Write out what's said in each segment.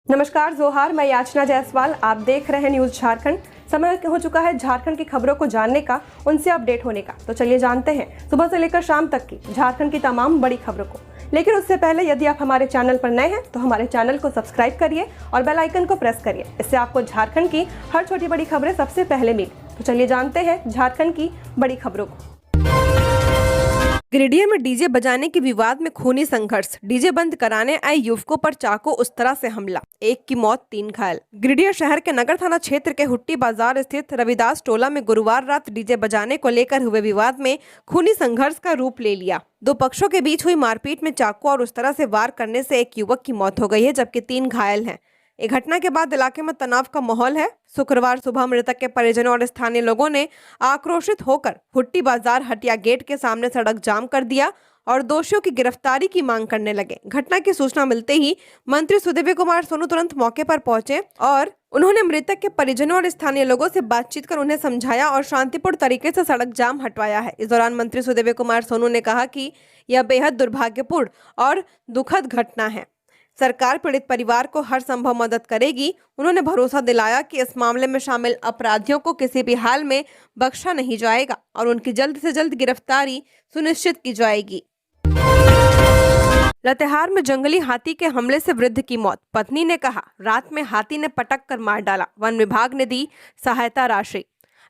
नमस्कार जोहार, मैं याचना जायसवाल। आप देख रहे हैं न्यूज़ झारखंड। समय हो चुका है झारखंड की खबरों को जानने का, उनसे अपडेट होने का। तो चलिए जानते हैं सुबह से लेकर शाम तक की झारखंड की तमाम बड़ी खबरों को। लेकिन उससे पहले यदि आप हमारे चैनल पर नए हैं तो हमारे चैनल को सब्सक्राइब करिए और बेल आइकन को प्रेस करिए। इससे आपको झारखंड की हर छोटी बड़ी खबरें सबसे पहले मिले। तो चलिए जानते हैं झारखंड की बड़ी खबरों को। गिरिडीह में डीजे बजाने के विवाद में खूनी संघर्ष। डीजे बंद कराने आए युवकों पर चाकू उस तरह से हमला, एक की मौत 3 घायल। गिरिडीह शहर के नगर थाना क्षेत्र के हुट्टी बाजार स्थित रविदास टोला में गुरुवार रात डीजे बजाने को लेकर हुए विवाद में खूनी संघर्ष का रूप ले लिया। दो पक्षों के बीच हुई मारपीट में चाकू और उस तरह से वार करने से एक युवक की मौत हो गई है, जबकि 3 घायल हैं। एक घटना के बाद इलाके में तनाव का माहौल है। शुक्रवार सुबह मृतक के परिजनों और स्थानीय लोगों ने आक्रोशित होकर हुट्टी बाजार हटिया गेट के सामने सड़क जाम कर दिया और दोषियों की गिरफ्तारी की मांग करने लगे। घटना की सूचना मिलते ही मंत्री सुदेवी कुमार सोनू तुरंत मौके पर पहुंचे और उन्होंने मृतक के परिजनों और स्थानीय लोगों से बातचीत कर उन्हें समझाया और शांतिपूर्ण तरीके से सड़क जाम हटवाया है। इस दौरान मंत्री सुदेवी कुमार सोनू ने कहा कि यह बेहद दुर्भाग्यपूर्ण और दुखद घटना है। सरकार पीड़ित परिवार को हर संभव मदद करेगी। उन्होंने भरोसा दिलाया कि इस मामले में शामिल अपराधियों को किसी भी हाल में बख्शा नहीं जाएगा और उनकी जल्द से जल्द गिरफ्तारी सुनिश्चित की जाएगी। लातेहार में जंगली हाथी के हमले से वृद्ध की मौत। पत्नी ने कहा, रात में हाथी ने पटक कर मार डाला। वन विभाग ने दी सहायता राशि।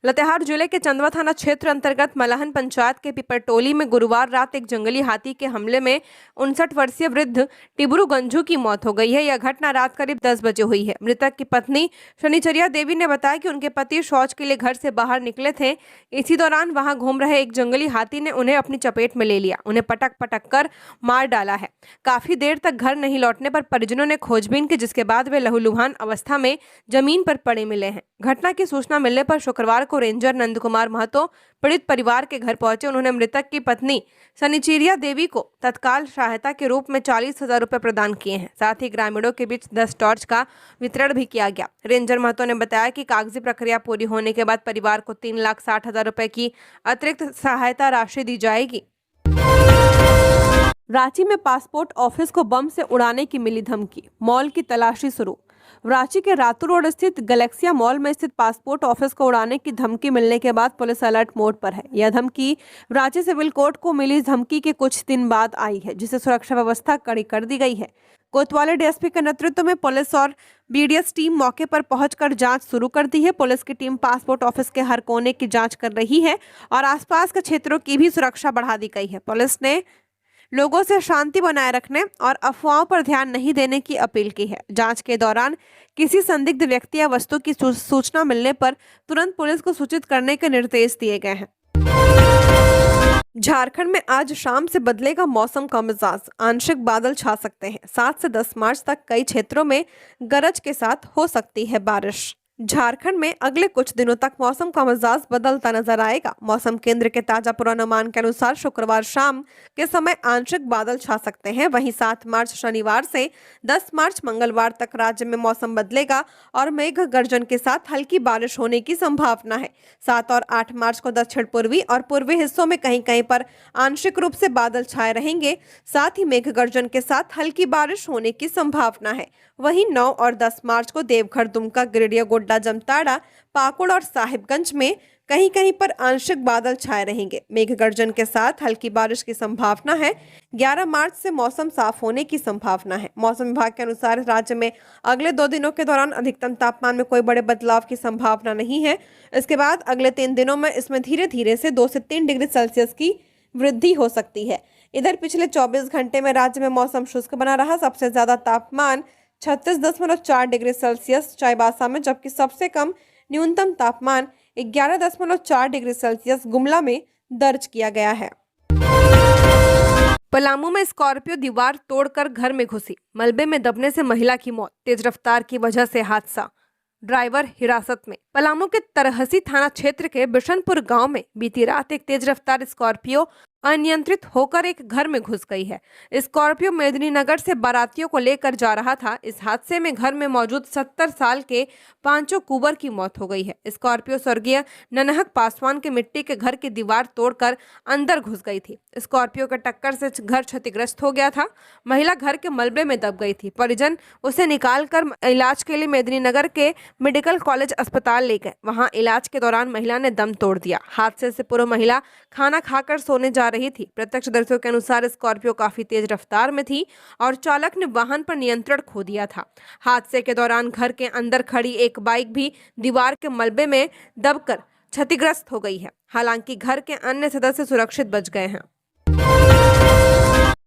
लातेहार जिले के चंदवा थाना क्षेत्र अंतर्गत मलहन पंचायत के पिपरटोली में गुरुवार रात एक जंगली हाथी के हमले में 59 वर्षीय वृद्ध टिबरू गंजू की मौत हो गई है। यह घटना रात करीब 10 बजे हुई है। मृतक की पत्नी शनिचरिया देवी ने बताया कि उनके पति शौच के लिए घर से बाहर निकले थे। इसी दौरान वहां घूम रहे एक जंगली हाथी ने उन्हें अपनी चपेट में ले लिया। उन्हें पटक पटक कर मार डाला है। काफी देर तक घर नहीं लौटने पर परिजनों ने खोजबीन की, जिसके बाद वे लहूलुहान अवस्था में जमीन पर पड़े मिले हैं। घटना की सूचना मिलने पर शुक्रवार को रेंजर नंद कुमार महतो पीड़ित परिवार के घर पहुंचे। उन्होंने मृतक की पत्नी शनिचरिया देवी को तत्काल सहायता के रूप में 40,000 रुपए प्रदान किए हैं। साथ ही ग्रामीणों के बीच 10 टॉर्च का वितरण भी किया गया। रेंजर महतो ने बताया कि कागजी प्रक्रिया पूरी होने के बाद परिवार को 3,60,000 रुपए की अतिरिक्त सहायता राशि दी जाएगी। रांची में पासपोर्ट ऑफिस को बम से उड़ाने की मिली धमकी, मॉल की तलाशी शुरू। रांची के रातू रोड स्थित गैलेक्सिया मॉल में स्थित पासपोर्ट ऑफिस को उड़ाने की धमकी मिलने के बाद पुलिस अलर्ट मोड पर है। यह धमकी रांची सिविल कोर्ट को मिली धमकी के कुछ दिन बाद आई है, जिसे सुरक्षा व्यवस्था कड़ी कर दी गई है। कोतवाली डीएसपी के नेतृत्व में पुलिस और बीडीएस टीम मौके पर पहुंचकर जांच शुरू कर दी है। पुलिस की टीम पासपोर्ट ऑफिस के हर कोने की जांच कर रही है और आसपास के क्षेत्रों की भी सुरक्षा बढ़ा दी गई है। पुलिस ने लोगों से शांति बनाए रखने और अफवाहों पर ध्यान नहीं देने की अपील की है। जांच के दौरान किसी संदिग्ध व्यक्ति या वस्तु की सूचना मिलने पर तुरंत पुलिस को सूचित करने के निर्देश दिए गए हैं। झारखंड में आज शाम से बदलेगा मौसम का मिजाज, आंशिक बादल छा सकते हैं। 7 से 10 मार्च तक कई क्षेत्रों में गरज के साथ हो सकती है बारिश। झारखंड में अगले कुछ दिनों तक मौसम का मिजाज बदलता नजर आएगा। मौसम केंद्र के ताजा पूर्वानुमान के अनुसार शुक्रवार शाम के समय आंशिक बादल छा सकते हैं। वहीं 7 मार्च शनिवार से 10 मार्च मंगलवार तक राज्य में मौसम बदलेगा और मेघ गर्जन के साथ हल्की बारिश होने की संभावना है। 7 और 8 मार्च को दक्षिण पूर्वी और पूर्वी हिस्सों में कहीं कहीं पर आंशिक रूप से बादल छाए रहेंगे। साथ ही मेघ गर्जन के साथ हल्की बारिश होने की संभावना है। वहीं 9 और 10 मार्च को देवघर, दुमका, गिरिडीह, गोड्डा, जमताड़ा, पाकुड़ और साहिबगंज में कहीं कहीं पर आंशिक बादल छाए रहेंगे। मेघ गर्जन के साथ हल्की बारिश की संभावना है। 11 मार्च से मौसम साफ होने की संभावना है। मौसम विभाग के अनुसार राज्य में अगले 2 दिनों के दौरान अधिकतम तापमान में कोई बड़े बदलाव की संभावना नहीं है। इसके बाद अगले 3 दिनों में इसमें धीरे धीरे से 2 से 3 डिग्री सेल्सियस की वृद्धि हो सकती है। इधर पिछले 24 घंटे में राज्य में मौसम शुष्क बना रहा। सबसे ज्यादा तापमान 36.4 डिग्री सेल्सियस चाईबासा में, जबकि सबसे कम न्यूनतम तापमान 11.4 डिग्री सेल्सियस गुमला में दर्ज किया गया है। पलामू में स्कॉर्पियो दीवार तोड़कर घर में घुसी, मलबे में दबने से महिला की मौत, तेज रफ्तार की वजह से हादसा, ड्राइवर हिरासत में। पलामू के तरहसी थाना क्षेत्र के बिशनपुर गांव में बीती रात एक तेज रफ्तार स्कॉर्पियो अनियंत्रित होकर एक घर में घुस गई है। स्कॉर्पियो मेदिनीनगर से बारातियों को लेकर जा रहा था। इस हादसे में घर में मौजूद 70 साल के पांचों कुंवर की मौत हो गई है। स्कॉर्पियो स्वर्गीय ननहक पासवान के मिट्टी के घर की दीवार तोड़कर अंदर घुस गई थी। स्कॉर्पियो के टक्कर से घर क्षतिग्रस्त हो गया था। महिला घर के मलबे में दब गई थी। परिजन उसे निकालकर इलाज के लिए मेदिनीनगर के मेडिकल कॉलेज अस्पताल ले गए। वहां इलाज के दौरान महिला ने दम तोड़ दिया। हादसे से पूर्व महिला खाना खाकर सोने जा रही थी। प्रत्यक्षदर्शियों के अनुसार स्कॉर्पियो काफी तेज रफ्तार में थी और चालक ने वाहन पर नियंत्रण खो दिया था। हादसे के दौरान घर के अंदर खड़ी एक बाइक भी दीवार के मलबे में दबकर क्षतिग्रस्त हो गई है। हालांकि घर के अन्य सदस्य सुरक्षित बच गए हैं।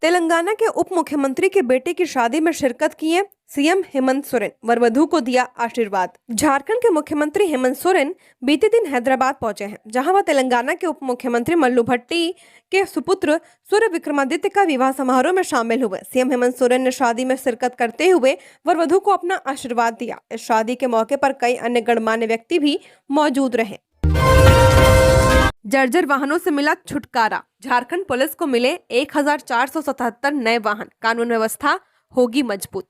तेलंगाना के उप मुख्यमंत्री के बेटे की शादी में शिरकत किए सीएम हेमंत सोरेन, वरवधु को दिया आशीर्वाद। झारखंड के मुख्यमंत्री हेमंत सोरेन बीते दिन हैदराबाद पहुंचे हैं, जहां वह तेलंगाना के उप मुख्यमंत्री मल्लू भट्टी के सुपुत्र सूर्य विक्रमादित्य का विवाह समारोह में शामिल हुए। सीएम हेमंत सोरेन ने शादी में शिरकत करते हुए वरवधु को अपना आशीर्वाद दिया। इस शादी के मौके पर कई अन्य गणमान्य व्यक्ति भी मौजूद रहे। जर्जर वाहनों से मिला छुटकारा। झारखंड पुलिस को मिले 1477 नए वाहन। कानून व्यवस्था होगी मजबूत।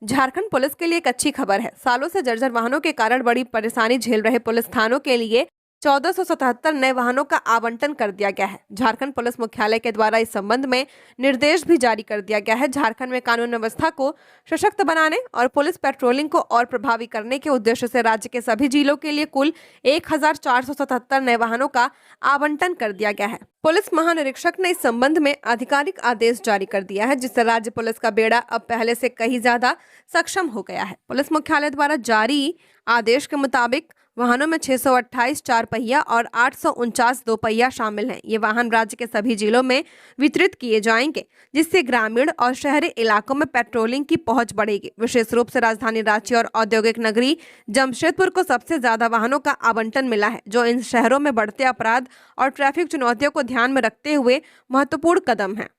झारखंड पुलिस के लिए एक अच्छी खबर है। सालों से जर्जर वाहनों के कारण बड़ी परेशानी झेल रहे पुलिस थानों के लिए 1477 नए वाहनों का आवंटन कर दिया गया है। झारखंड पुलिस मुख्यालय के द्वारा इस संबंध में निर्देश भी जारी कर दिया गया है। झारखंड में कानून व्यवस्था को सशक्त बनाने और पुलिस पेट्रोलिंग को और प्रभावी करने के उद्देश्य से राज्य के सभी जिलों के लिए कुल 1477 नए वाहनों का आवंटन कर दिया गया है। पुलिस महानिरीक्षक ने इस संबंध में आधिकारिक आदेश जारी कर दिया है, जिससे राज्य पुलिस का बेड़ा अब पहले से कहीं ज्यादा सक्षम हो गया है। पुलिस मुख्यालय द्वारा जारी आदेश के मुताबिक वाहनों में 628 चार पहिया और 849 दो पहिया शामिल हैं। ये वाहन राज्य के सभी जिलों में वितरित किए जाएंगे, जिससे ग्रामीण और शहरी इलाकों में पेट्रोलिंग की पहुंच बढ़ेगी। विशेष रूप से राजधानी रांची और औद्योगिक नगरी जमशेदपुर को सबसे ज्यादा वाहनों का आवंटन मिला है, जो इन शहरों में बढ़ते अपराध और ट्रैफिक चुनौतियों को ध्यान में रखते हुए महत्वपूर्ण कदम है।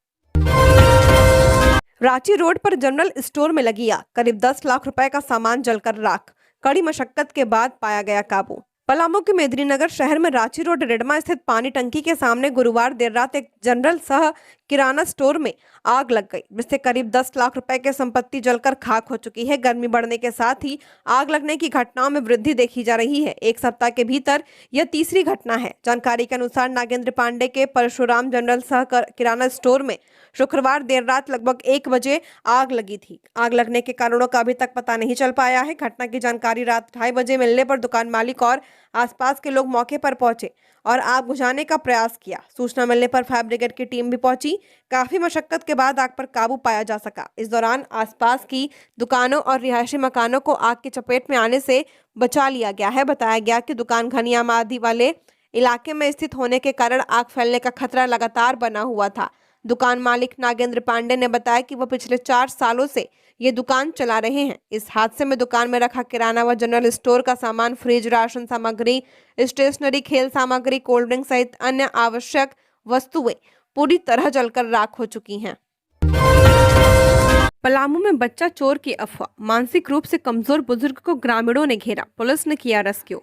रांची रोड पर जनरल स्टोर में लगी आग। करीब 10 लाख रुपए का सामान जलकर राख। कड़ी मशक्कत के बाद पाया गया काबू। पलामू के मेदिनीनगर शहर में रांची रोड रेडमा स्थित पानी टंकी के सामने गुरुवार देर रात एक जनरल सह किराना स्टोर में आग लग गई, जिससे करीब 10 लाख रुपए की संपत्ति जलकर खाक हो चुकी है। गर्मी बढ़ने के साथ ही आग लगने की घटनाओं में वृद्धि देखी जा रही है। एक सप्ताह के भीतर यह तीसरी घटना है। जानकारी के अनुसार नागेंद्र पांडे के परशुराम जनरल सह किराना स्टोर में शुक्रवार देर रात लगभग 1 बजे आग लगी थी। आग लगने के कारणों का अभी तक पता नहीं चल पाया है। घटना की जानकारी रात 2:30 बजे मिलने पर दुकान मालिक और आसपास के लोग मौके पर पहुंचे और आग बुझाने का प्रयास किया। सूचना मिलने पर फायर ब्रिगेड की टीम भी पहुंची। काफी मशक्कत के बाद आग पर काबू पाया जा सका। इस दौरान आसपास की दुकानों और रिहायशी मकानों को आग की चपेट में आने से बचा लिया गया है। बताया गया कि दुकान घनी आबादी वाले इलाके में स्थित होने के कारण आग फैलने का खतरा लगातार बना हुआ था। दुकान मालिक नागेंद्र पांडे ने बताया कि वह पिछले 4 सालों से ये दुकान चला रहे हैं। इस हादसे में दुकान में रखा किराना व जनरल स्टोर का सामान, फ्रिज, राशन सामग्री, स्टेशनरी, खेल सामग्री, कोल्ड ड्रिंक सहित अन्य आवश्यक वस्तुएं पूरी तरह जलकर राख हो चुकी हैं। पलामू में बच्चा चोर की अफवाह। मानसिक रूप से कमजोर बुजुर्ग को ग्रामीणों ने घेरा, पुलिस ने किया रेस्क्यू।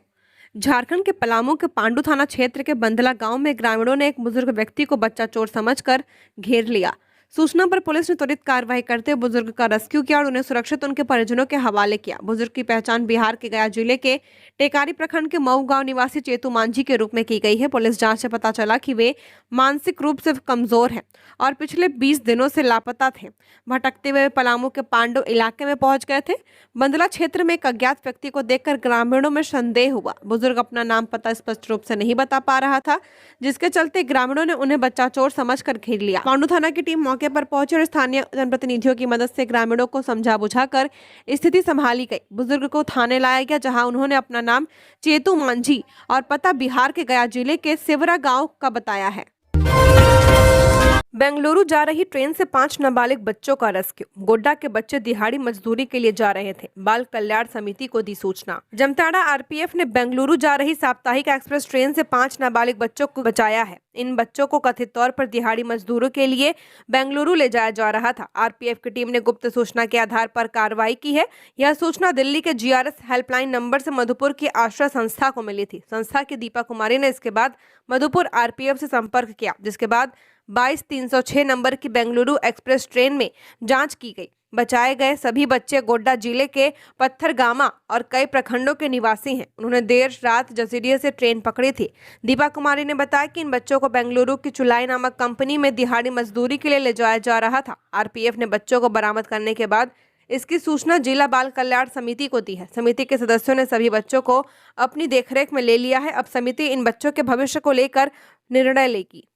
झारखंड के पलामू के पांडु थाना क्षेत्र के बंदला गांव में ग्रामीणों ने एक बुजुर्ग व्यक्ति को बच्चा चोर समझकर घेर लिया। सूचना पर पुलिस ने त्वरित कार्रवाई करते हुए बुजुर्ग का रेस्क्यू किया और उन्हें सुरक्षित उनके परिजनों के हवाले किया। बुजुर्ग की पहचान बिहार के गया जिले के टेकारी प्रखंड के मऊ गांव निवासी चेतू मांझी के रूप में की गई है। पुलिस जांच से पता चला कि वे मानसिक रूप से कमजोर हैं और पिछले 20 दिनों से लापता थे। भटकते हुए पलामू के पांडु इलाके में पहुंच गए थे। बंदला क्षेत्र में एक अज्ञात व्यक्ति को देखकर ग्रामीणों में संदेह हुआ। बुजुर्ग अपना नाम पता स्पष्ट रूप से नहीं बता पा रहा था, जिसके चलते ग्रामीणों ने उन्हें बच्चा चोर समझकर घेर लिया। पांडु थाना की टीम मौके पर पहुंची और स्थानीय जनप्रतिनिधियों की मदद से ग्रामीणों को समझा बुझाकर स्थिति संभाली गई। बुजुर्ग को थाने लाया गया, जहां उन्होंने अपना नाम चेतू मांझी और पता बिहार के गया जिले के सेवरा गांव का बताया है। बेंगलुरु जा रही ट्रेन से 5 नाबालिग बच्चों का रेस्क्यू। गोड्डा के बच्चे दिहाड़ी मजदूरी के लिए जा रहे थे। बाल कल्याण समिति को दी सूचना। जामताड़ा आरपीएफ ने बेंगलुरु जा रही साप्ताहिक एक्सप्रेस ट्रेन से 5 नाबालिग बच्चों को बचाया है। इन बच्चों को कथित तौर पर दिहाड़ी मजदूरों के लिए बेंगलुरु ले जाया जा रहा था। आरपीएफ की टीम ने गुप्त सूचना के आधार पर कार्रवाई की है। यह सूचना दिल्ली के जीआरएस हेल्पलाइन नंबर से मधुपुर की आश्रय संस्था को मिली थी। संस्था की दीपा कुमारी ने इसके बाद मधुपुर आरपीएफ से संपर्क किया, जिसके बाद 22-306 नंबर की बेंगलुरु एक्सप्रेस ट्रेन में जांच की गई। बचाए गए सभी बच्चे गोड्डा जिले के पत्थरगामा और कई प्रखंडों के निवासी हैं। उन्होंने देर रात जसीडीह से ट्रेन पकड़ी थी। दीपा कुमारी ने बताया कि इन बच्चों को बेंगलुरु की चुलाई नामक कंपनी में दिहाड़ी मजदूरी के लिए ले जाया जा रहा था। आरपीएफ ने बच्चों को बरामद करने के बाद इसकी सूचना जिला बाल कल्याण समिति को दी है। समिति के सदस्यों ने सभी बच्चों को अपनी देखरेख में ले लिया है। अब समिति इन बच्चों के भविष्य को लेकर निर्णय लेगी।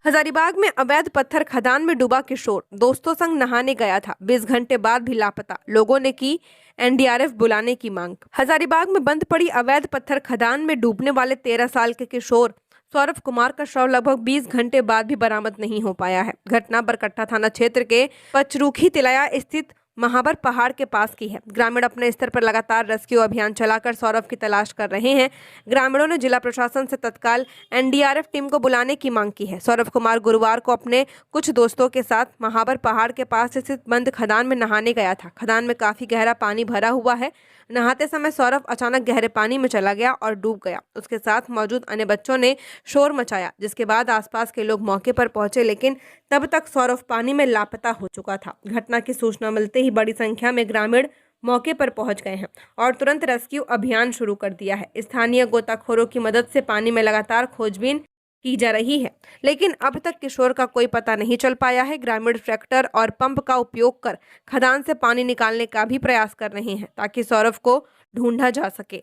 हजारीबाग में अवैध पत्थर खदान में डूबा किशोर, दोस्तों संग नहाने गया था, 20 घंटे बाद भी लापता, लोगों ने की एनडीआरएफ बुलाने की मांग। हजारीबाग में बंद पड़ी अवैध पत्थर खदान में डूबने वाले 13 साल के किशोर सौरभ कुमार का शव लगभग 20 घंटे बाद भी बरामद नहीं हो पाया है। घटना बरकट्टा थाना क्षेत्र के पचरूखी तिलया स्थित महाबर पहाड़ के पास की है। ग्रामीण अपने स्तर पर लगातार रेस्क्यू अभियान चलाकर सौरभ की तलाश कर रहे हैं। ग्रामीणों ने जिला प्रशासन से तत्काल एनडीआरएफ टीम को बुलाने की मांग की है। सौरभ कुमार गुरुवार को अपने कुछ दोस्तों के साथ महाबर पहाड़ के पास स्थित बंद खदान में नहाने गया था। खदान में काफी गहरा पानी भरा हुआ है। नहाते समय सौरभ अचानक गहरे पानी में चला गया और डूब गया। उसके साथ मौजूद अन्य बच्चों ने शोर मचाया, जिसके बाद आसपास के लोग मौके पर पहुंचे, लेकिन तब तक सौरभ पानी में लापता हो चुका था। घटना की सूचना मिलते ही बड़ी संख्या में ग्रामीण मौके पर पहुंच गए हैं और तुरंत रेस्क्यू अभियान शुरू कर दिया है। स्थानीय गोताखोरों की मदद से पानी में लगातार खोजबीन की जा रही है, लेकिन अब तक किशोर का कोई पता नहीं चल पाया है। ग्रामीण ट्रैक्टर और पंप का उपयोग कर खदान से पानी निकालने का भी प्रयास कर रहे हैं ताकि सौरभ को ढूंढा जा सके।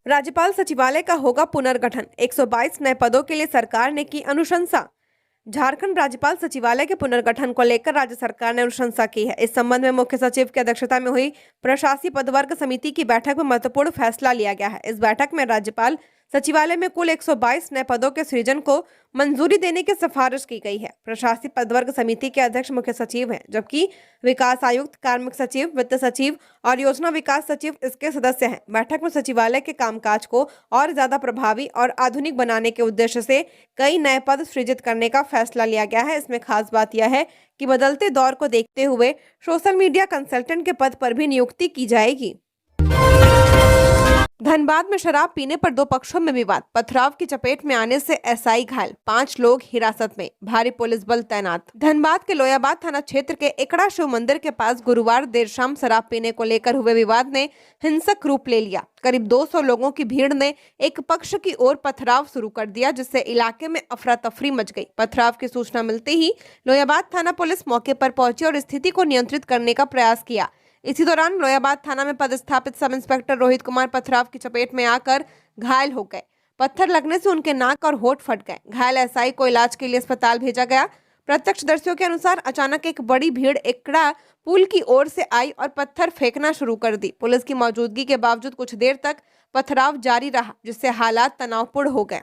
राज्यपाल सचिवालय का होगा पुनर्गठन, 122 नए पदों के लिए सरकार ने की अनुशंसा। झारखंड राज्यपाल सचिवालय के पुनर्गठन को लेकर राज्य सरकार ने अनुशंसा की है। इस संबंध में मुख्य सचिव की अध्यक्षता में हुई प्रशासकीय पदवर्ग समिति की बैठक में महत्वपूर्ण फैसला लिया गया है। इस बैठक में राज्यपाल सचिवालय में कुल 122 नए पदों के सृजन को मंजूरी देने की सिफारिश की गई है। प्रशासकीय पदवर्ग समिति के अध्यक्ष मुख्य सचिव हैं, जबकि विकास आयुक्त, कार्मिक सचिव, वित्त सचिव और योजना विकास सचिव इसके सदस्य हैं। बैठक में सचिवालय के कामकाज को और ज्यादा प्रभावी और आधुनिक बनाने के उद्देश्य से कई नए पद सृजित करने का फैसला लिया गया है। इसमें खास बात यह है कि बदलते दौर को देखते हुए सोशल मीडिया कंसल्टेंट के पद पर भी नियुक्ति की जाएगी। धनबाद में शराब पीने पर दो पक्षों में विवाद, पथराव की चपेट में आने से एसआई घायल, 5 लोग हिरासत में, भारी पुलिस बल तैनात। धनबाद के लोयाबाद थाना क्षेत्र के एकड़ा शिव मंदिर के पास गुरुवार देर शाम शराब पीने को लेकर हुए विवाद ने हिंसक रूप ले लिया। करीब 200 लोगों की भीड़ ने एक पक्ष की ओर पथराव शुरू कर दिया, जिससे इलाके में अफरा तफरी मच गई। पथराव की सूचना मिलते ही लोयाबाद थाना पुलिस मौके पर पहुंची और स्थिति को नियंत्रित करने का प्रयास किया। इसी दौरान लोयाबाद थाना में पदस्थापित सब इंस्पेक्टर रोहित कुमार पथराव की चपेट में आकर घायल हो गए। पत्थर लगने से उनके नाक और होठ फट गए। घायल एसआई को इलाज के लिए अस्पताल भेजा गया। प्रत्यक्षदर्शियों के अनुसार अचानक एक बड़ी भीड़ एकड़ा पुल की ओर से आई और पत्थर फेंकना शुरू कर दी। पुलिस की मौजूदगी के बावजूद कुछ देर तक पथराव जारी रहा, जिससे हालात तनावपूर्ण हो गए।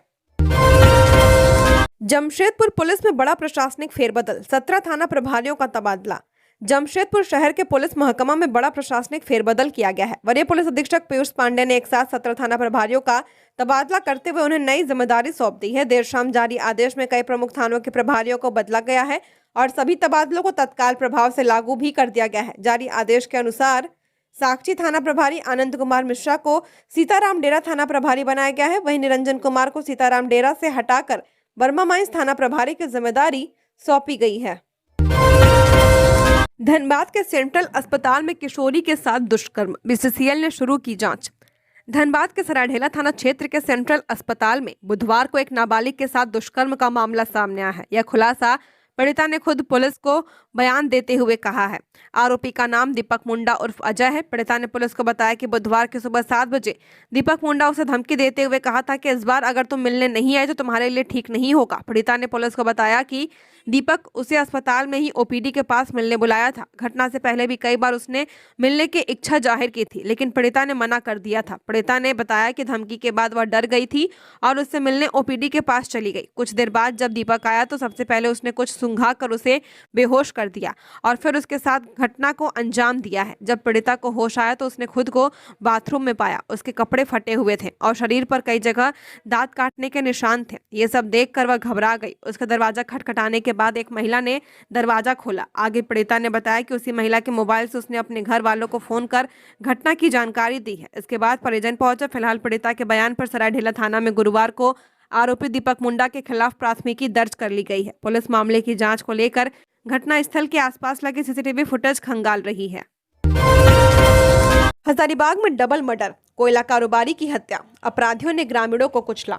जमशेदपुर पुलिस में बड़ा प्रशासनिक फेरबदल, 17 थाना प्रभारियों का तबादला। जमशेदपुर शहर के पुलिस महकमा में बड़ा प्रशासनिक फेरबदल किया गया है। वरीय पुलिस अधीक्षक पीयूष पांडे ने एक साथ 17 थाना प्रभारियों का तबादला करते हुए उन्हें नई जिम्मेदारी सौंप दी है। देर शाम जारी आदेश में कई प्रमुख थानों के प्रभारियों को बदला गया है और सभी तबादलों को तत्काल प्रभाव से लागू भी कर दिया गया है। जारी आदेश के अनुसार साक्षी थाना प्रभारी आनंद कुमार मिश्रा को सीताराम डेरा थाना प्रभारी बनाया गया है। वहीं निरंजन कुमार को सीताराम डेरा से हटाकर बर्मा माइंस थाना प्रभारी की जिम्मेदारी सौंपी गई है। धनबाद के सेंट्रल अस्पताल में किशोरी के साथ दुष्कर्म, बीसीसीएल ने शुरू की जांच। धनबाद के सरायढेला थाना क्षेत्र के सेंट्रल अस्पताल में बुधवार को एक नाबालिग के साथ दुष्कर्म का मामला सामने आया है। यह खुलासा पीड़िता ने खुद पुलिस को बयान देते हुए कहा है। आरोपी का नाम दीपक मुंडा उर्फ अजय है। पीड़िता ने पुलिस को बताया कि बुधवार की सुबह 7 बजे दीपक मुंडा उसे धमकी देते हुए कहा था कि इस बार अगर तुम मिलने नहीं आए तो तुम्हारे लिए ठीक नहीं होगा। पीड़िता ने पुलिस को बताया कि दीपक उसे अस्पताल में ही ओपीडी के पास मिलने बुलाया था। घटना से पहले भी कई बार उसने मिलने की इच्छा जाहिर की थी, लेकिन पीड़िता ने मना कर दिया था। पीड़िता ने बताया कि धमकी के बाद वह डर गई थी और उससे मिलने ओपीडी के पास चली गई। कुछ देर बाद जब दीपक आया तो सबसे पहले उसने कुछ सूंघा कर उसे बेहोश कर दिया और फिर उसके साथ घटना को अंजाम दिया है। जब पीड़िता को होश आया तो उसने खुद को बाथरूम में पाया। उसके कपड़े फटे हुए थे और शरीर पर कई जगह दांत काटने के निशान थे। ये सब देखकर वह घबरा गई। उसका दरवाजा खटखटाने के बाद एक महिला ने दरवाजा खोला। आगे पीड़िता ने बताया कि उसी महिला के मोबाइल से उसने अपने घर वालों को फोन कर घटना की जानकारी दी है। इसके बाद परिजन पहुंचे। फिलहाल पीड़िता के बयान पर सरायढेला थाना में गुरुवार को आरोपी दीपक मुंडा के खिलाफ प्राथमिकी दर्ज कर ली गई है। पुलिस मामले की जांच को लेकर घटनास्थल के आसपास लगे सीसीटीवी फुटेज खंगाल रही है। हजारीबाग में डबल मर्डर, कोयला कारोबारी की हत्या, अपराधियों ने ग्रामीणों को कुचला।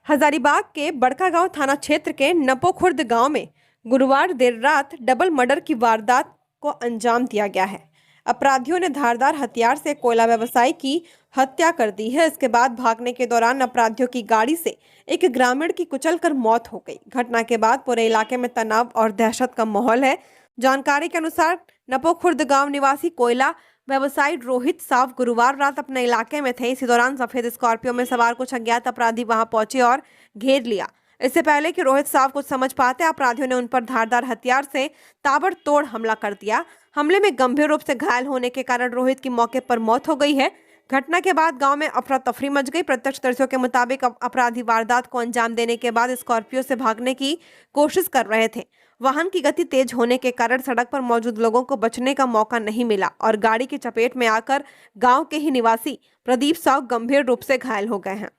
हजारीबाग के बड़कागांव थाना क्षेत्र के नपोखुर्द गांव में गुरुवार देर रात डबल मर्डर की वारदात को अंजाम दिया गया है। अपराधियों ने धारदार हथियार से कोयला व्यवसायी की हत्या कर दी है। इसके बाद भागने के दौरान अपराधियों की गाड़ी से एक ग्रामीण की कुचलकर मौत हो गई। घटना के बाद पूरे इलाके में तनाव और दहशत का माहौल है। जानकारी के अनुसार नपोखुर्द गांव निवासी कोयला व्यवसायी रोहित साव गुरुवार रात अपने इलाके में थे। इसी दौरान सफेद स्कॉर्पियो में सवार कुछ अज्ञात अपराधी वहां पहुंचे और घेर लिया। इससे पहले कि रोहित साव कुछ समझ पाते, अपराधियों ने उन पर धारदार हथियार से ताबड़तोड़ हमला कर दिया। हमले में गंभीर रूप से घायल होने के कारण रोहित की मौके पर मौत हो गई है। घटना के बाद गांव में अफरा तफरी मच गई। प्रत्यक्षदर्शियों के मुताबिक अपराधी वारदात को अंजाम देने के बाद स्कॉर्पियो से भागने की कोशिश कर रहे थे। वाहन की गति तेज होने के कारण सड़क पर मौजूद लोगों को बचने का मौका नहीं मिला और गाड़ी की चपेट में आकर गांव के ही निवासी प्रदीप साव गंभीर रूप से घायल हो गए हैं।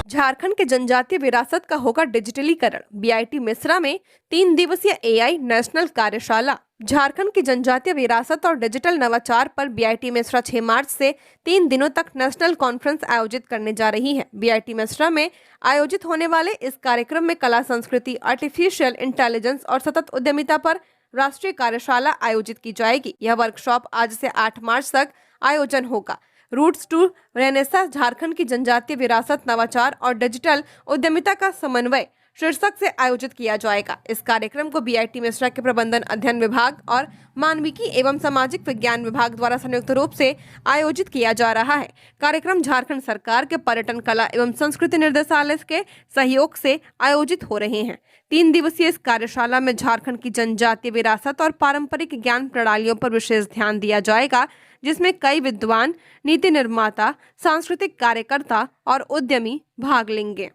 झारखंड के जनजातीय विरासत का होगा डिजिटलीकरण, बीआईटी मिश्रा में 3 दिवसीय एआई नेशनल कार्यशाला। झारखंड की जनजातीय विरासत और डिजिटल नवाचार पर बीआईटी मिश्रा 6 मार्च से 3 दिनों तक नेशनल कॉन्फ्रेंस आयोजित करने जा रही है। बीआईटी मिश्रा में आयोजित होने वाले इस कार्यक्रम में कला संस्कृति, आर्टिफिशियल इंटेलिजेंस और सतत उद्यमिता पर राष्ट्रीय कार्यशाला आयोजित की जाएगी। यह वर्कशॉप आज से 8 मार्च तक आयोजन होगा। रूट्स टू रेनेसां झारखंड की जनजातीय विरासत, नवाचार और डिजिटल उद्यमिता का समन्वय शीर्षक से आयोजित किया जाएगा। इस कार्यक्रम को बीआईटी मिश्रा के प्रबंधन अध्ययन विभाग और मानविकी एवं सामाजिक विज्ञान विभाग द्वारा संयुक्त रूप से आयोजित किया जा रहा है। कार्यक्रम झारखंड सरकार के पर्यटन, कला एवं संस्कृति निर्देशालय के सहयोग से आयोजित हो रहे हैं। 3 दिवसीय इस कार्यशाला में झारखंड की जनजातीय विरासत और पारंपरिक ज्ञान प्रणालियों पर विशेष ध्यान दिया जाएगा, जिसमें कई विद्वान, नीति निर्माता, सांस्कृतिक कार्यकर्ता और उद्यमी भाग लेंगे।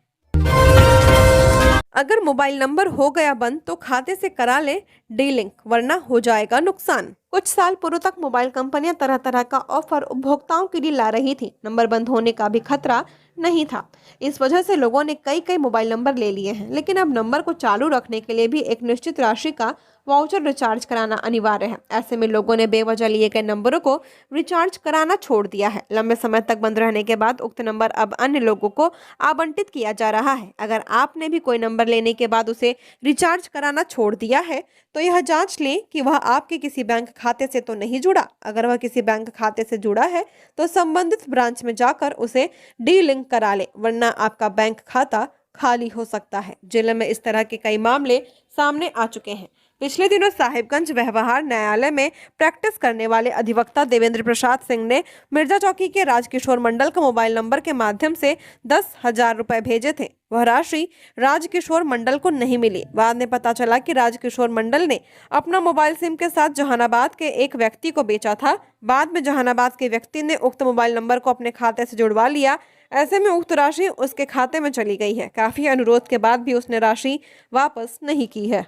अगर मोबाइल नंबर हो गया बंद तो खाते से करा ले डी-लिंक, वरना हो जाएगा नुकसान। कुछ साल पूर्व तक मोबाइल कंपनियां तरह तरह का ऑफर उपभोक्ताओं के लिए ला रही थी। नंबर बंद होने का भी खतरा नहीं था। इस वजह से लोगों ने कई मोबाइल नंबर ले लिए हैं। लेकिन अब नंबर को चालू रखने के लिए भी एक निश्चित राशि का वाउचर रिचार्ज कराना अनिवार्य है। ऐसे में लोगों ने बेवजह लिए गए नंबरों को रिचार्ज कराना छोड़ दिया है। लंबे समय तक बंद रहने के बाद उक्त नंबर अब अन्य लोगों को आवंटित किया जा रहा है। अगर आपने भी कोई नंबर लेने के बाद उसे रिचार्ज कराना छोड़ दिया है तो यह जांच लें कि वह आपके किसी बैंक खाते से तो नहीं जुड़ा। अगर वह किसी बैंक खाते से जुड़ा है तो संबंधित ब्रांच में जाकर उसे डी-लिंक करा ले, वरना आपका बैंक खाता खाली हो सकता है। जिले में इस तरह के कई मामले सामने आ चुके हैं। पिछले दिनों साहिबगंज व्यवहार न्यायालय में प्रैक्टिस करने वाले अधिवक्ता देवेंद्र प्रसाद सिंह ने मिर्जा चौकी के राजकिशोर मंडल का मोबाइल नंबर के माध्यम से 10,000 रुपए भेजे थे। वह राशि राजकिशोर मंडल को नहीं मिली। बाद में पता चला कि राजकिशोर मंडल ने अपना मोबाइल सिम के साथ जहानाबाद के एक व्यक्ति को बेचा था। बाद में जहानाबाद के व्यक्ति ने उक्त मोबाइल नंबर को अपने खाते से जुड़वा लिया। ऐसे में उक्त राशि उसके खाते में चली गई है। काफी अनुरोध के बाद भी उसने राशि वापस नहीं की है।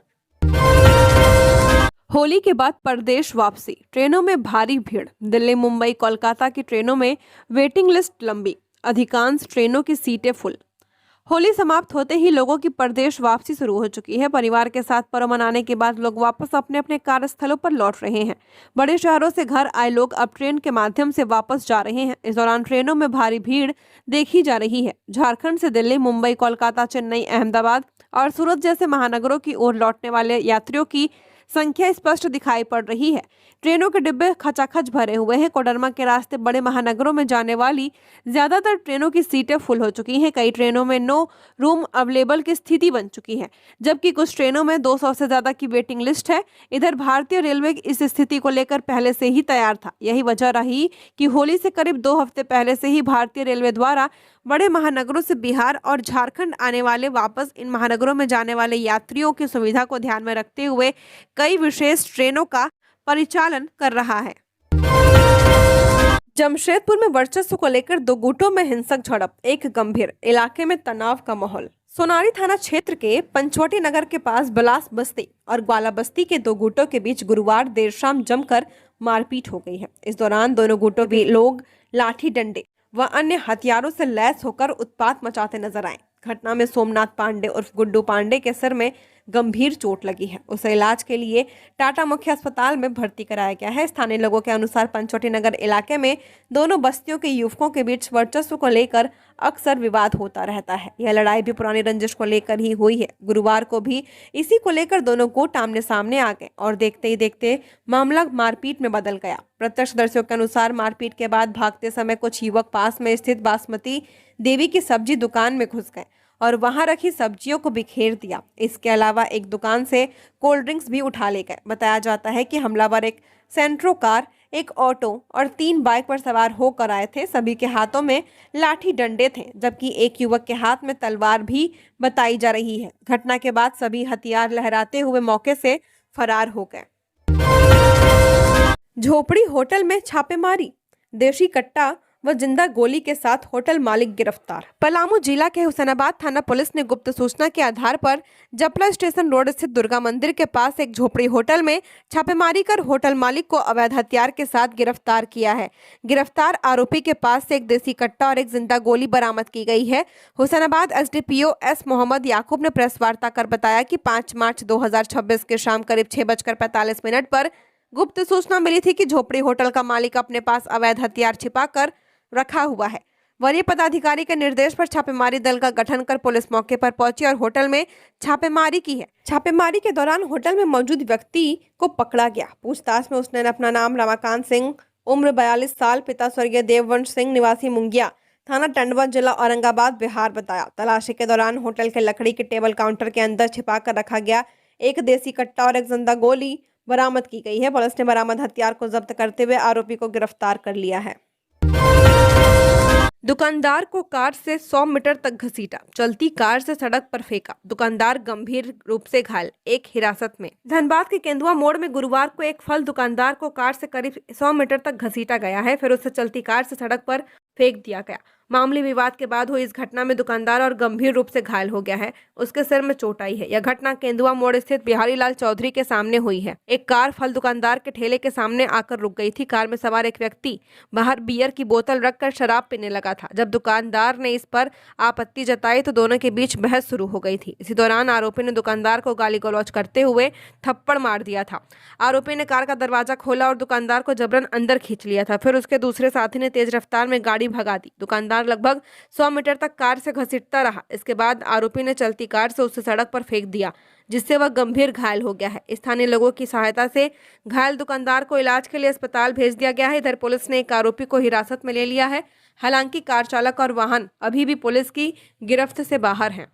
होली के बाद परदेश वापसी, ट्रेनों में भारी भीड़। दिल्ली, मुंबई, कोलकाता की ट्रेनों में वेटिंग लिस्ट लंबी, अधिकांश ट्रेनों की सीटें फुल। होली समाप्त होते ही लोगों की परदेश वापसी शुरू हो चुकी है। परिवार के साथ पर्व मनाने के बाद लोग वापस अपने अपने कार्यस्थलों पर लौट रहे हैं। बड़े शहरों से घर आए लोग अब ट्रेन के माध्यम से वापस जा रहे हैं। इस दौरान ट्रेनों में भारी भीड़ देखी जा रही है। झारखंड से दिल्ली, मुंबई, कोलकाता, चेन्नई, अहमदाबाद और सूरत जैसे महानगरों की ओर लौटने वाले यात्रियों की संख्या स्पष्ट दिखाई पड़ रही है। ट्रेनों के डिब्बे खचाखच भरे हुए हैं। कोडरमा के रास्ते बड़े महानगरों में जाने वाली ज्यादातर ट्रेनों की सीटें फुल हो चुकी हैं। कई ट्रेनों में नो रूम अवेलेबल की स्थिति बन चुकी है, जबकि कुछ ट्रेनों में 200 से ज्यादा की वेटिंग लिस्ट है। इधर भारतीय रेलवे इस स्थिति को लेकर पहले से ही तैयार था। यही वजह रही कि होली से करीब 2 हफ्ते पहले से ही भारतीय रेलवे द्वारा बड़े महानगरों से बिहार और झारखंड आने वाले वापस इन महानगरों में जाने वाले यात्रियों की सुविधा को ध्यान में रखते हुए कई विशेष ट्रेनों का परिचालन कर रहा है। जमशेदपुर में वर्चस्व को लेकर 2 गुटों में हिंसक झड़प, एक गंभीर, इलाके में तनाव का माहौल। सोनारी थाना क्षेत्र के पंचवटी नगर के पास बलास बस्ती और ग्वाला बस्ती के 2 गुटों के बीच गुरुवार देर शाम जमकर मारपीट हो गई है। इस दौरान दोनों गुटों के लोग लाठी डंडे, व अन्य हथियारों से लैस होकर उत्पात मचाते नजर आए। घटना में सोमनाथ पांडे उर्फ गुड्डू पांडे के सिर में गंभीर चोट लगी है। उसे इलाज के लिए टाटा मुख्य अस्पताल में भर्ती कराया गया है। स्थानीय लोगों के अनुसार पंचवटी नगर इलाके में दोनों बस्तियों के युवकों के बीच वर्चस्व को लेकर अक्सर विवाद होता रहता है। यह लड़ाई भी पुरानी रंजिश को लेकर ही हुई है। गुरुवार को भी इसी को लेकर दोनों गुट आमने सामने आ गए और देखते ही देखते मामला मारपीट में बदल गया। प्रत्यक्षदर्शियों के अनुसार मारपीट के बाद भागते समय कुछ युवक पास में स्थित बासमती देवी की सब्जी दुकान में घुस गए और वहां रखी सब्जियों को बिखेर दिया। इसके अलावा एक दुकान से कोल्ड ड्रिंक्स भी उठा ले गए। बताया जाता है कि हमलावर एक सेंट्रो कार, एक ऑटो और 3 बाइक पर सवार होकर आए थे। सभी के हाथों में लाठी डंडे थे, जबकि एक युवक के हाथ में तलवार भी बताई जा रही है। घटना के बाद सभी हथियार लहराते हुए मौके से फरार हो गए। झोपड़ी होटल में छापेमारी, देशी कट्टा व जिंदा गोली के साथ होटल मालिक गिरफ्तार। पलामू जिला के हुसैनाबाद थाना पुलिस ने गुप्त सूचना के आधार पर जपला स्टेशन रोड स्थित दुर्गा मंदिर के पास एक झोपड़ी होटल में छापेमारी कर होटल मालिक को अवैध हथियार के साथ गिरफ्तार किया है। गिरफ्तार आरोपी के पास से एक देसी कट्टा और एक जिंदा गोली बरामद की गई है। हुसैनाबाद एसडीपीओ एस मोहम्मद याकूब ने प्रेस वार्ता कर बताया कि 5 मार्च 2026 के शाम करीब 6:45 पर गुप्त सूचना मिली थी कि झोपड़ी होटल का मालिक अपने पास अवैध हथियार छिपाकर रखा हुआ है। वरीय पदाधिकारी के निर्देश पर छापेमारी दल का गठन कर पुलिस मौके पर पहुंची और होटल में छापेमारी की है। छापेमारी के दौरान होटल में मौजूद व्यक्ति को पकड़ा गया। पूछताछ में उसने अपना नाम रमाकांत सिंह, उम्र 42 साल, पिता स्वर्गीय देववंश सिंह, निवासी मुंगिया, थाना टंडवा, जिला औरंगाबाद, बिहार बताया। तलाशी के दौरान होटल के लकड़ी के टेबल काउंटर के अंदर छिपा कर रखा गया एक देसी कट्टा और एक जिंदा गोली बरामद की गई है। पुलिस ने बरामद हथियार को जब्त करते हुए आरोपी को गिरफ्तार कर लिया है। दुकानदार को कार से 100 मीटर तक घसीटा, चलती कार से सड़क पर फेंका, दुकानदार गंभीर रूप से घायल, एक हिरासत में। धनबाद के केंदुआ मोड़ में गुरुवार को एक फल दुकानदार को कार से करीब 100 मीटर तक घसीटा गया है, फिर उसे चलती कार से सड़क पर फेंक दिया गया। मामूली विवाद के बाद हुई इस घटना में दुकानदार और गंभीर रूप से घायल हो गया है, उसके सिर में चोट आई है। यह घटना केंदुआ मोड़ स्थित बिहारी लाल चौधरी के सामने हुई है। एक कार फल दुकानदार के ठेले के सामने आकर रुक गई थी। कार में सवार एक व्यक्ति बाहर बियर की बोतल रखकर शराब पीने लगा था। जब दुकानदार ने इस पर आपत्ति जताई तो दोनों के बीच बहस शुरू हो गई थी। इसी दौरान आरोपी ने दुकानदार को गाली गलौज करते हुए थप्पड़ मार दिया था। आरोपी ने कार का दरवाजा खोला और दुकानदार को जबरन अंदर खींच लिया था। फिर उसके दूसरे साथी ने तेज रफ्तार में गाड़ी भगा दी। दुकानदार लगभग 100 मीटर तक कार से घसीटता रहा। इसके बाद आरोपी ने चलती कार से उसे सड़क पर फेंक दिया, जिससे वह गंभीर घायल हो गया है। स्थानीय लोगों की सहायता से घायल दुकानदार को इलाज के लिए अस्पताल भेज दिया गया है। इधर पुलिस ने एक आरोपी को हिरासत में ले लिया है। हालांकि कार चालक और वाहन अभी भी पुलिस की गिरफ्त से बाहर हैं।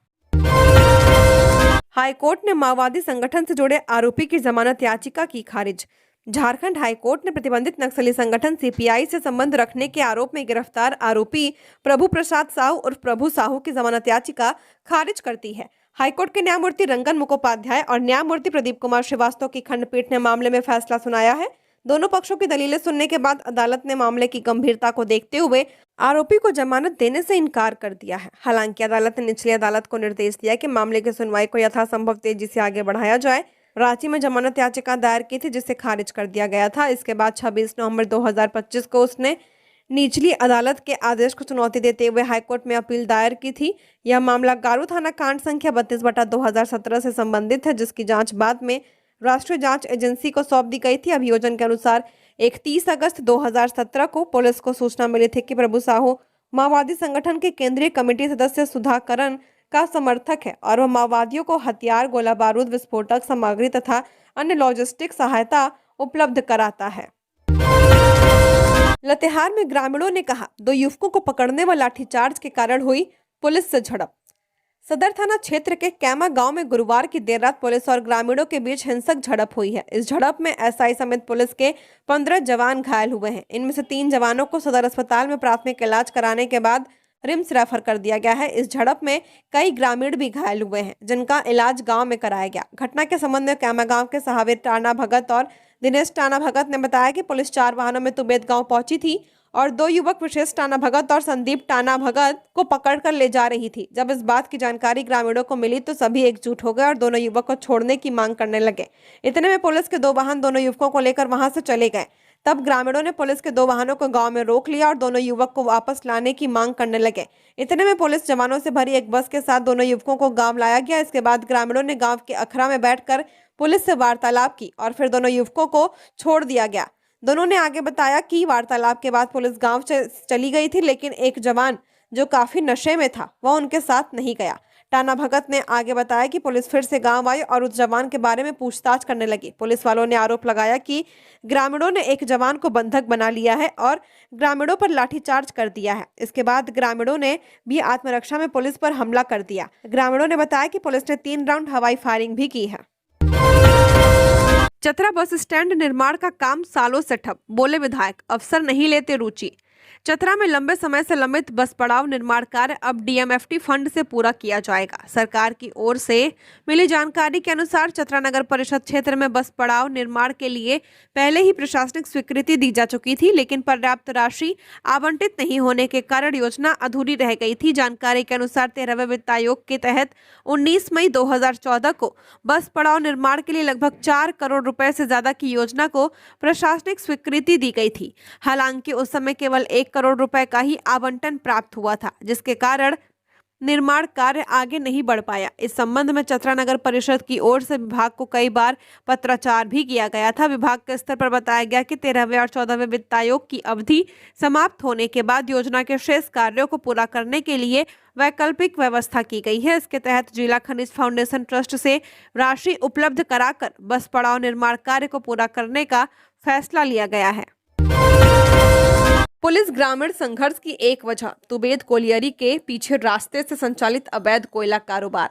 हाईकोर्ट ने माओवादी संगठन से जुड़े आरोपी की जमानत याचिका की खारिज। झारखंड हाईकोर्ट ने प्रतिबंधित नक्सली संगठन सीपीआई से संबंध रखने के आरोप में गिरफ्तार आरोपी प्रभु प्रसाद साहू उर्फ प्रभु साहू की जमानत याचिका खारिज कर दी है। हाईकोर्ट के न्यायमूर्ति रंगन मुखोपाध्याय और न्यायमूर्ति प्रदीप कुमार श्रीवास्तव की खंडपीठ ने मामले में फैसला सुनाया है। दोनों पक्षों की दलीलें सुनने के बाद अदालत ने मामले की गंभीरता को देखते हुए आरोपी को जमानत देने से इनकार कर दिया है। हालांकि अदालत ने निचली अदालत को निर्देश दिया कि मामले की सुनवाई को यथासंभव तेजी से आगे बढ़ाया जाए। रांची में जमानत याचिका दायर की थी, जिसे खारिज कर दिया गया था। इसके बाद 26 नवंबर 2025 को उसने निचली अदालत के आदेश को चुनौती देते हुए हाईकोर्ट में अपील दायर की थी। यह मामला गारू थाना कांड संख्या 32/2017 से संबंधित है, जिसकी जांच बाद में राष्ट्रीय जांच एजेंसी को सौंप दी गई थी। अभियोजन के अनुसार 31 अगस्त 2017 को पुलिस को सूचना मिली थी कि प्रभु साहू माओवादी संगठन के केंद्रीय कमेटी सदस्य सुधाकरण का समर्थक है और वह माओवादियों को हथियार, गोला बारूद, विस्फोटक सामग्री तथा अन्य लॉजिस्टिक सहायता उपलब्ध कराता है। लातेहार में ग्रामीणों ने कहा, 2 युवकों को पकड़ने व लाठीचार्ज के कारण हुई पुलिस से झड़प। सदर थाना क्षेत्र के कैमा गांव में गुरुवार की देर रात पुलिस और ग्रामीणों के बीच हिंसक झड़प हुई है। इस झड़प में एसआई समेत पुलिस के 15 जवान घायल हुए हैं। इनमें से 3 जवानों को सदर अस्पताल में प्राथमिक इलाज कराने के बाद रिम्स रेफर कर दिया गया है। इस झड़प में कई ग्रामीण भी घायल हुए हैं, जिनका इलाज गांव में कराया गया। घटना के संबंध में कैमा गांव के महावीर टाना भगत और दिनेश टाना भगत ने बताया कि पुलिस 4 वाहनों में तुबेद गांव पहुंची थी और 2 युवक विशेष टाना भगत और संदीप टाना भगत को पकड़कर ले जा रही थी। जब इस बात की जानकारी ग्रामीणों को मिली तो सभी एकजुट हो गए और दोनों युवक को छोड़ने की मांग करने लगे। इतने में पुलिस के 2 वाहन दोनों युवकों को लेकर वहां से चले गए। तब ग्रामीणों ने पुलिस के 2 वाहनों को गांव में रोक लिया और दोनों युवक को वापस लाने की मांग करने लगे। इतने में पुलिस जवानों से भरी एक बस के साथ दोनों युवकों को गांव लाया गया। इसके बाद ग्रामीणों ने गांव के अखड़ा में बैठकर पुलिस से वार्तालाप की और फिर दोनों युवकों को छोड़ दिया गया। दोनों ने आगे बताया कि वार्तालाप के बाद पुलिस गांव चली गई थी, लेकिन एक जवान जो काफी नशे में था वह उनके साथ नहीं गया। टाना भगत ने आगे बताया कि पुलिस फिर से गांव आई और उस जवान के बारे में पूछताछ करने लगी। पुलिस वालों ने आरोप लगाया कि ग्रामीणों ने एक जवान को बंधक बना लिया है और ग्रामीणों पर लाठीचार्ज कर दिया है। इसके बाद ग्रामीणों ने भी आत्मरक्षा में पुलिस पर हमला कर दिया। ग्रामीणों ने बताया कि पुलिस ने 3 राउंड हवाई फायरिंग भी की है। चतरा बस स्टैंड निर्माण का काम सालों से ठप, बोले विधायक, अफसर नहीं लेते रुचि। चतरा में लंबे समय से लंबित बस पड़ाव निर्माण कार्य अब डीएमएफटी फंड से पूरा किया जाएगा। सरकार की ओर से मिली जानकारी के अनुसार चतरा नगर परिषद क्षेत्र में बस पड़ाव निर्माण के लिए पहले ही प्रशासनिक स्वीकृति दी जा चुकी थी, लेकिन पर्याप्त राशि आवंटित नहीं होने के कारण योजना अधूरी रह गई थी। जानकारी के अनुसार 13वें वित्त आयोग के तहत 19 मई 2014 को बस पड़ाव निर्माण के लिए लगभग 4 करोड़ रुपए से ज्यादा की योजना को प्रशासनिक स्वीकृति दी गई थी। हालांकि उस समय केवल 1 करोड़ रुपए का ही आवंटन प्राप्त हुआ था, जिसके कारण निर्माण कार्य आगे नहीं बढ़ पाया। इस संबंध में चतरा नगर परिषद की ओर से विभाग को कई बार पत्राचार भी किया गया था। विभाग के स्तर पर बताया गया कि 13वें और 14वें वित्त आयोग की अवधि समाप्त होने के बाद योजना के शेष कार्यों को पूरा करने के लिए वैकल्पिक व्यवस्था की गई है। इसके तहत जिला खनिज फाउंडेशन ट्रस्ट से राशि उपलब्ध कराकर बस पड़ाव निर्माण कार्य को पूरा करने का फैसला लिया गया है। पुलिस ग्रामीण संघर्ष की एक वजह तुबेद कोलियरी के पीछे रास्ते से संचालित अवैध कोयला कारोबार।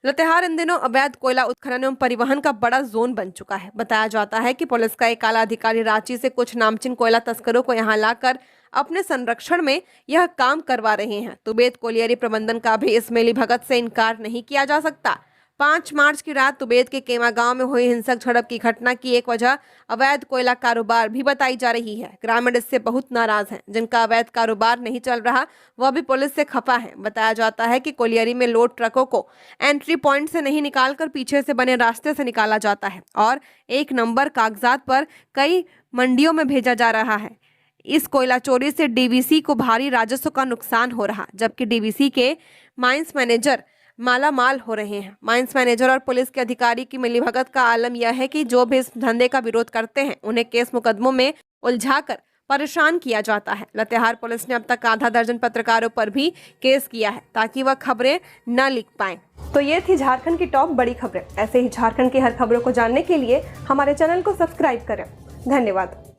लातेहार इन दिनों अवैध कोयला उत्खनन एवं परिवहन का बड़ा जोन बन चुका है। बताया जाता है कि पुलिस का एक आला अधिकारी रांची से कुछ नामचीन कोयला तस्करों को यहां लाकर अपने संरक्षण में यह काम करवा रहे हैं। तुबेद कोलियरी प्रबंधन का भी इस मिलीभगत से इनकार नहीं किया जा सकता। 5 मार्च की रात तुबेद के केमा गांव में हुई हिंसक झड़प की घटना की एक वजह अवैध कोयला कारोबार भी बताई जा रही है। ग्रामीण इससे बहुत नाराज हैं। जिनका अवैध कारोबार नहीं चल रहा वह भी पुलिस से खफा है। बताया जाता है कि कोलियरी में लोड ट्रकों को एंट्री पॉइंट से नहीं निकालकर पीछे से बने रास्ते से निकाला जाता है और 1 नंबर कागजात पर कई मंडियों में भेजा जा रहा है। इस कोयला चोरी से डीवीसी को भारी राजस्व का नुकसान हो रहा, जबकि डीवीसी के माइंस मैनेजर माला माल हो रहे हैं। माइंस मैनेजर और पुलिस के अधिकारी की मिलीभगत का आलम यह है कि जो भी इस धंधे का विरोध करते हैं उन्हें केस मुकदमों में उलझाकर परेशान किया जाता है। लातेहार पुलिस ने अब तक आधा दर्जन पत्रकारों पर भी केस किया है ताकि वह खबरें न लिख पाएं। तो ये थी झारखंड की टॉप बड़ी खबरें। ऐसे ही झारखंड की हर खबरों को जानने के लिए हमारे चैनल को सब्सक्राइब करें। धन्यवाद।